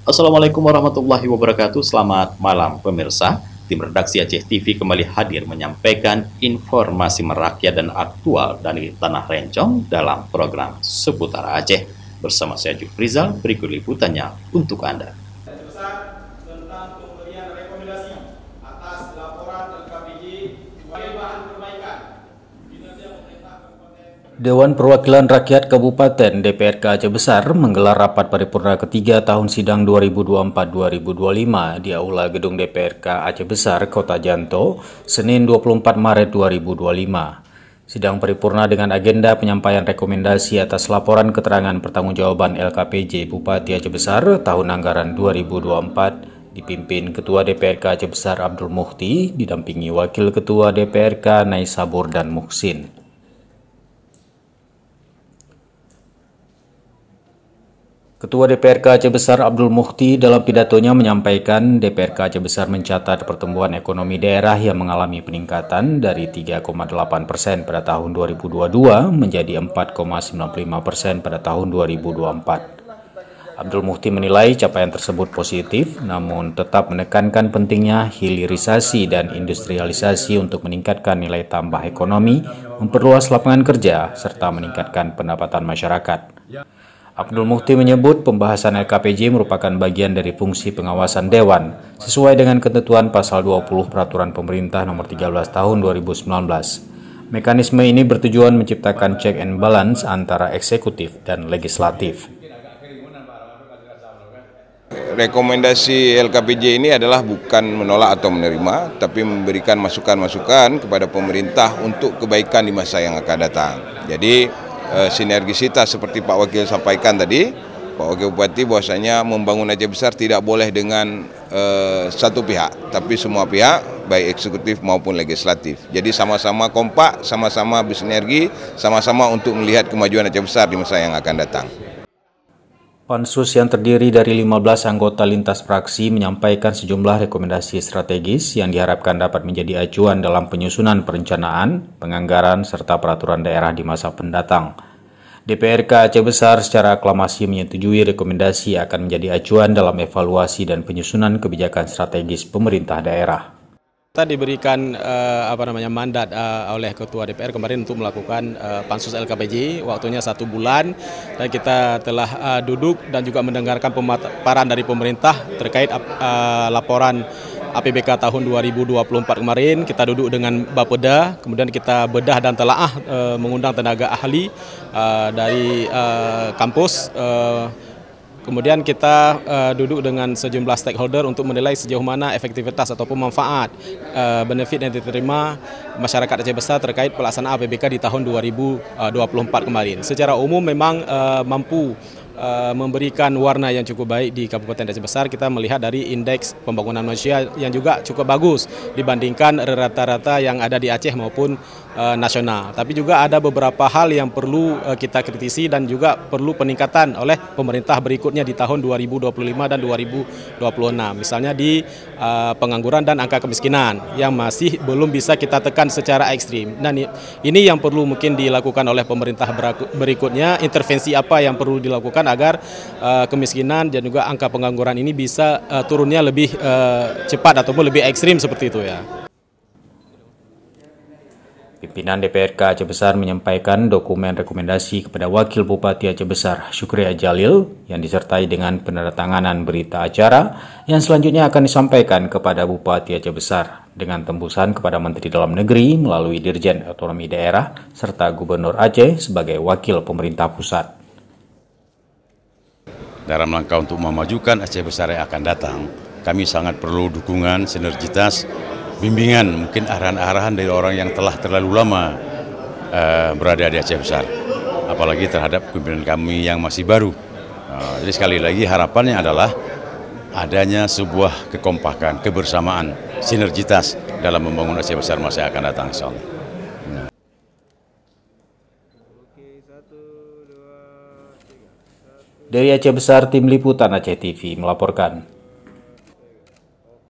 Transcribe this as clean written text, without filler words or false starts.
Assalamualaikum warahmatullahi wabarakatuh. Selamat malam pemirsa. Tim redaksi Aceh TV kembali hadir menyampaikan informasi merakyat dan aktual dari Tanah Rencong dalam program Seputar Aceh. Bersama saya Jufrizal, berikut liputannya untuk Anda. Tentang pemberian rekomendasi atas laporan LKPJ sebagai bahan perbaikan kinerja pemerintah Kabupaten. Dewan Perwakilan Rakyat Kabupaten DPRK Aceh Besar menggelar rapat paripurna ketiga tahun sidang 2024-2025 di Aula Gedung DPRK Aceh Besar, Kota Janto, Senin 24 Maret 2025. Sidang paripurna dengan agenda penyampaian rekomendasi atas laporan keterangan pertanggungjawaban LKPJ Bupati Aceh Besar tahun anggaran 2024 dipimpin Ketua DPRK Aceh Besar Abdul Muhti, didampingi Wakil Ketua DPRK Naisabur dan Muhsin. Ketua DPRK Aceh Besar Abdul Muhti dalam pidatonya menyampaikan DPRK Aceh Besar mencatat pertumbuhan ekonomi daerah yang mengalami peningkatan dari 3,8% pada tahun 2022 menjadi 4,95% pada tahun 2024. Abdul Muhti menilai capaian tersebut positif, namun tetap menekankan pentingnya hilirisasi dan industrialisasi untuk meningkatkan nilai tambah ekonomi, memperluas lapangan kerja, serta meningkatkan pendapatan masyarakat. Abdul Muhti menyebut pembahasan LKPJ merupakan bagian dari fungsi pengawasan Dewan sesuai dengan ketentuan pasal 20 Peraturan Pemerintah Nomor 13 Tahun 2019. Mekanisme ini bertujuan menciptakan check and balance antara eksekutif dan legislatif. Rekomendasi LKPJ ini adalah bukan menolak atau menerima, tapi memberikan masukan-masukan kepada pemerintah untuk kebaikan di masa yang akan datang. Jadi sinergisitas seperti Pak Wakil sampaikan tadi, Pak Wakil Bupati, bahwasanya membangun Aceh Besar tidak boleh dengan satu pihak, tapi semua pihak, baik eksekutif maupun legislatif. Jadi sama-sama kompak, sama-sama bersinergi, sama-sama untuk melihat kemajuan Aceh Besar di masa yang akan datang. Pansus yang terdiri dari 15 anggota lintas fraksi menyampaikan sejumlah rekomendasi strategis yang diharapkan dapat menjadi acuan dalam penyusunan perencanaan, penganggaran, serta peraturan daerah di masa pendatang. DPRK Aceh Besar secara aklamasi menyetujui rekomendasi akan menjadi acuan dalam evaluasi dan penyusunan kebijakan strategis pemerintah daerah. Kita diberikan mandat oleh Ketua DPR kemarin untuk melakukan pansus LKPJ, waktunya 1 bulan, dan kita telah duduk dan juga mendengarkan pemaparan dari pemerintah terkait laporan APBK tahun 2024 kemarin. Kita duduk dengan Bapeda, kemudian kita bedah dan telaah mengundang tenaga ahli dari kampus. Kemudian kita duduk dengan sejumlah stakeholder untuk menilai sejauh mana efektivitas ataupun manfaat benefit yang diterima masyarakat Aceh Besar terkait pelaksanaan APBK di tahun 2024 kemarin. Secara umum memang mampu memberikan warna yang cukup baik di Kabupaten Aceh Besar. Kita melihat dari indeks pembangunan manusia yang juga cukup bagus dibandingkan rata-rata yang ada di Aceh maupun nasional. Tapi juga ada beberapa hal yang perlu kita kritisi dan juga perlu peningkatan oleh pemerintah berikutnya di tahun 2025 dan 2026. Misalnya di pengangguran dan angka kemiskinan yang masih belum bisa kita tekan secara ekstrim. Dan ini yang perlu mungkin dilakukan oleh pemerintah berikutnya, intervensi apa yang perlu dilakukan agar kemiskinan dan juga angka pengangguran ini bisa turunnya lebih cepat ataupun lebih ekstrim seperti itu ya. Pimpinan DPRK Aceh Besar menyampaikan dokumen rekomendasi kepada Wakil Bupati Aceh Besar Syukri Jalil yang disertai dengan penandatanganan berita acara yang selanjutnya akan disampaikan kepada Bupati Aceh Besar dengan tembusan kepada Menteri Dalam Negeri melalui Dirjen Otonomi Daerah serta Gubernur Aceh sebagai wakil pemerintah pusat. Dalam langkah untuk memajukan Aceh Besar yang akan datang, kami sangat perlu dukungan, sinergitas, bimbingan, mungkin arahan-arahan dari orang yang telah terlalu lama berada di Aceh Besar, apalagi terhadap pimpinan kami yang masih baru. Jadi sekali lagi harapannya adalah adanya sebuah kekompakan, kebersamaan, sinergitas dalam membangun Aceh Besar masa yang akan datang, insyaallah. Dari Aceh Besar, Tim Liputan Aceh TV melaporkan.